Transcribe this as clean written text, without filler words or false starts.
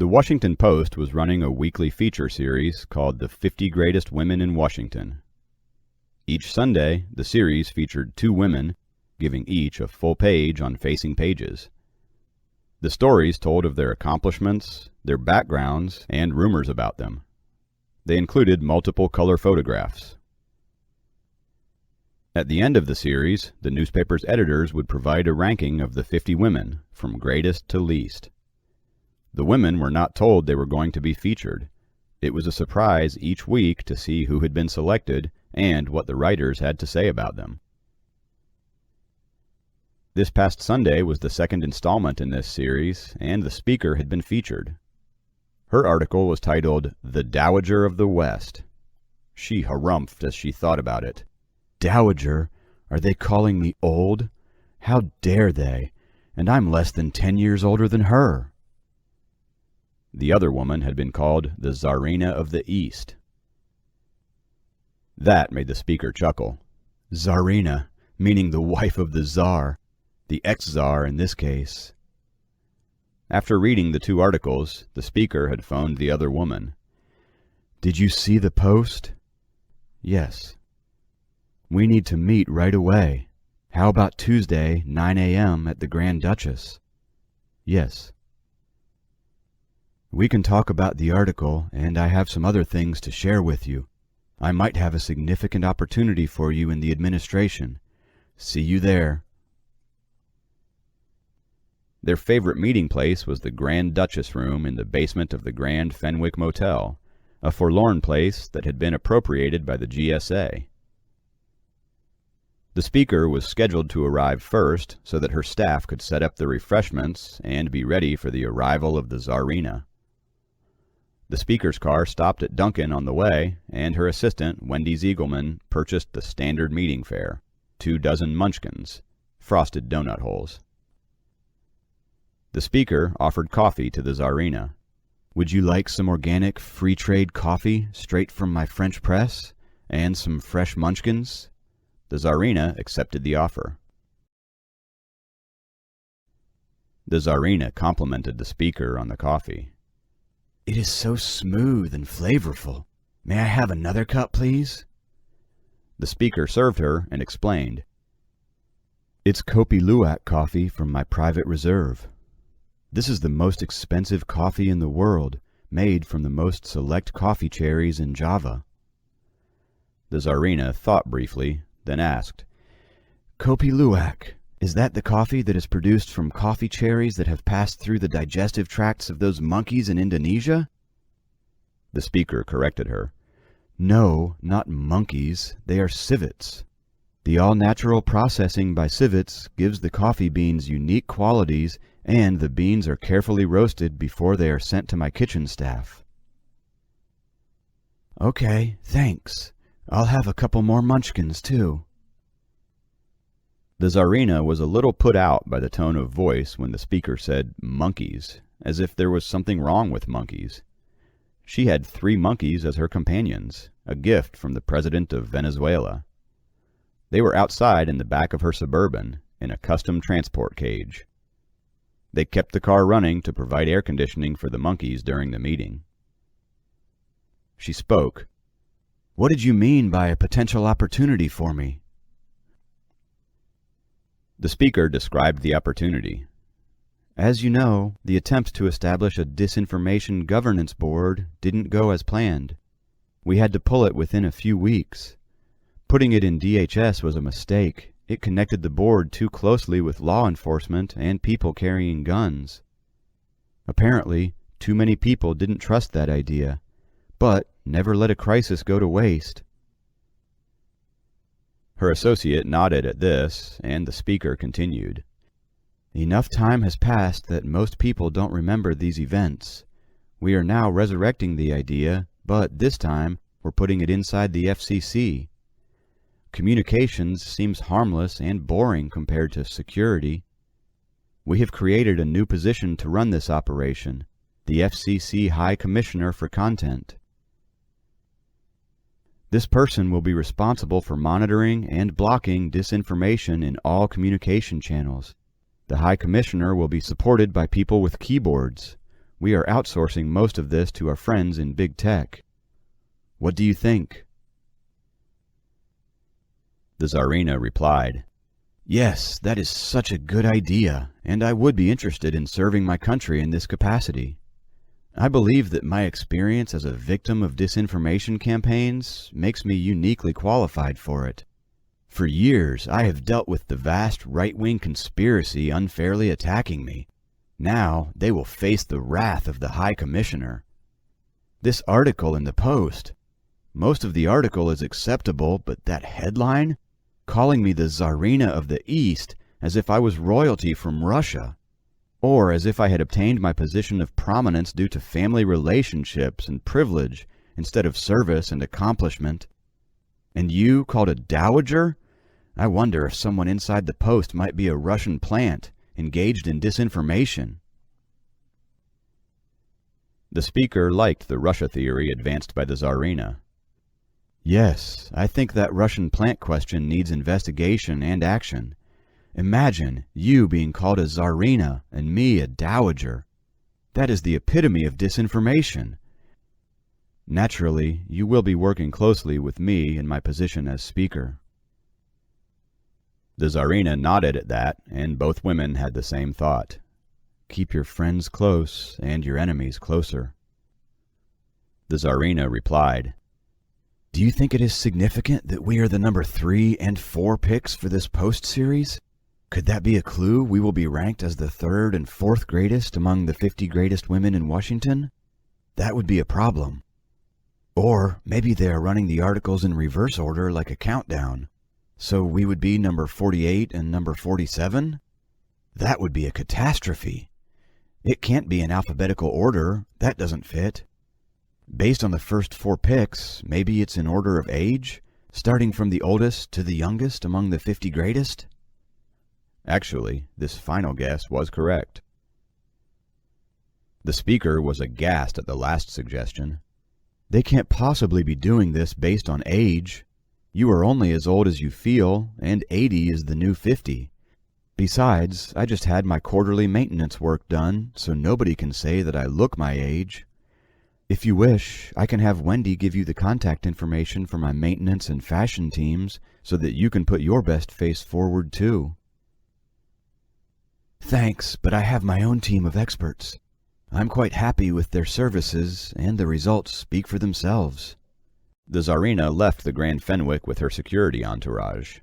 The Washington Post was running a weekly feature series called The 50 Greatest Women in Washington. Each Sunday, the series featured 2 women, giving each a full page on facing pages. The stories told of their accomplishments, their backgrounds, and rumors about them. They included multiple color photographs. At the end of the series, the newspaper's editors would provide a ranking of the 50 women, from greatest to least. The women were not told they were going to be featured. It was a surprise each week to see who had been selected and what the writers had to say about them. This past Sunday was the second installment in this series, and the speaker had been featured. Her article was titled, "The Dowager of the West." She harumphed as she thought about it. Dowager? Are they calling me old? How dare they? And I'm less than 10 years older than her. The other woman had been called the Tsarina of the East. That made the speaker chuckle. Tsarina, meaning the wife of the Tsar, the ex-Tsar in this case. After reading the 2 articles, the speaker had phoned the other woman. "Did you see the Post?" "Yes." "We need to meet right away. How about Tuesday, 9 a.m. at the Grand Duchess?" "Yes." "We can talk about the article, and I have some other things to share with you. I might have a significant opportunity for you in the administration. See you there." Their favorite meeting place was the Grand Duchess room in the basement of the Grand Fenwick Motel, a forlorn place that had been appropriated by the GSA. The speaker was scheduled to arrive first so that her staff could set up the refreshments and be ready for the arrival of the Tsarina. The speaker's car stopped at Dunkin' on the way, and her assistant, Wendy Ziegelman, purchased the standard meeting fare, 2 dozen munchkins, frosted donut holes. The speaker offered coffee to the Tsarina. "Would you like some organic free trade coffee straight from my French press, and some fresh munchkins?" The Tsarina accepted the offer. The Tsarina complimented the speaker on the coffee. "It is so smooth and flavorful. May I have another cup, please?" The speaker served her and explained. "It's Kopi Luwak coffee from my private reserve. This is the most expensive coffee in the world, made from the most select coffee cherries in Java." The Tsarina thought briefly, then asked, "Kopi Luwak, is that the coffee that is produced from coffee cherries that have passed through the digestive tracts of those monkeys in Indonesia?" The speaker corrected her. "No, not monkeys. They are civets. The all-natural processing by civets gives the coffee beans unique qualities, and the beans are carefully roasted before they are sent to my kitchen staff." "Okay, thanks. I'll have a couple more munchkins, too." The Tsarina was a little put out by the tone of voice when the speaker said monkeys, as if there was something wrong with monkeys. She had 3 monkeys as her companions, a gift from the president of Venezuela. They were outside in the back of her Suburban, in a custom transport cage. They kept the car running to provide air conditioning for the monkeys during the meeting. She spoke. "What did you mean by a potential opportunity for me?" The speaker described the opportunity. "As you know, the attempt to establish a disinformation governance board didn't go as planned. We had to pull it within a few weeks. Putting it in DHS was a mistake. It connected the board too closely with law enforcement and people carrying guns. Apparently, too many people didn't trust that idea, but never let a crisis go to waste." Her associate nodded at this, and the speaker continued. "Enough time has passed that most people don't remember these events. We are now resurrecting the idea, but this time we're putting it inside the FCC. Communications seems harmless and boring compared to security. We have created a new position to run this operation, the FCC High Commissioner for Content. This person will be responsible for monitoring and blocking disinformation in all communication channels. The High Commissioner will be supported by people with keyboards. We are outsourcing most of this to our friends in big tech. What do you think?" The Tsarina replied, "Yes, that is such a good idea, and I would be interested in serving my country in this capacity. I believe that my experience as a victim of disinformation campaigns makes me uniquely qualified for it. For years, I have dealt with the vast right-wing conspiracy unfairly attacking me. Now they will face the wrath of the High Commissioner. This article in the Post, most of the article is acceptable, but that headline, calling me the Tsarina of the East as if I was royalty from Russia, or as if I had obtained my position of prominence due to family relationships and privilege instead of service and accomplishment. And you called a dowager? I wonder if someone inside the Post might be a Russian plant engaged in disinformation." The speaker liked the Russia theory advanced by the Tsarina. "Yes, I think that Russian plant question needs investigation and action. Imagine you being called a Tsarina and me a dowager. That is the epitome of disinformation. Naturally, you will be working closely with me in my position as speaker." The Tsarina nodded at that, and both women had the same thought. Keep your friends close and your enemies closer. The Tsarina replied, "Do you think it is significant that we are the number 3 and 4 picks for this Post series? Could that be a clue we will be ranked as the 3rd and 4th greatest among the 50 greatest women in Washington? That would be a problem. Or maybe they are running the articles in reverse order like a countdown. So we would be number 48 and number 47? That would be a catastrophe. It can't be in alphabetical order. That doesn't fit. Based on the first 4 picks, maybe it's in order of age, starting from the oldest to the youngest among the 50 greatest?" Actually, this final guess was correct. The speaker was aghast at the last suggestion. "They can't possibly be doing this based on age. You are only as old as you feel, and 80 is the new 50. Besides, I just had my quarterly maintenance work done, so nobody can say that I look my age. If you wish, I can have Wendy give you the contact information for my maintenance and fashion teams so that you can put your best face forward too." "Thanks, but I have my own team of experts. I'm quite happy with their services, and the results speak for themselves." The Tsarina left the Grand Fenwick with her security entourage,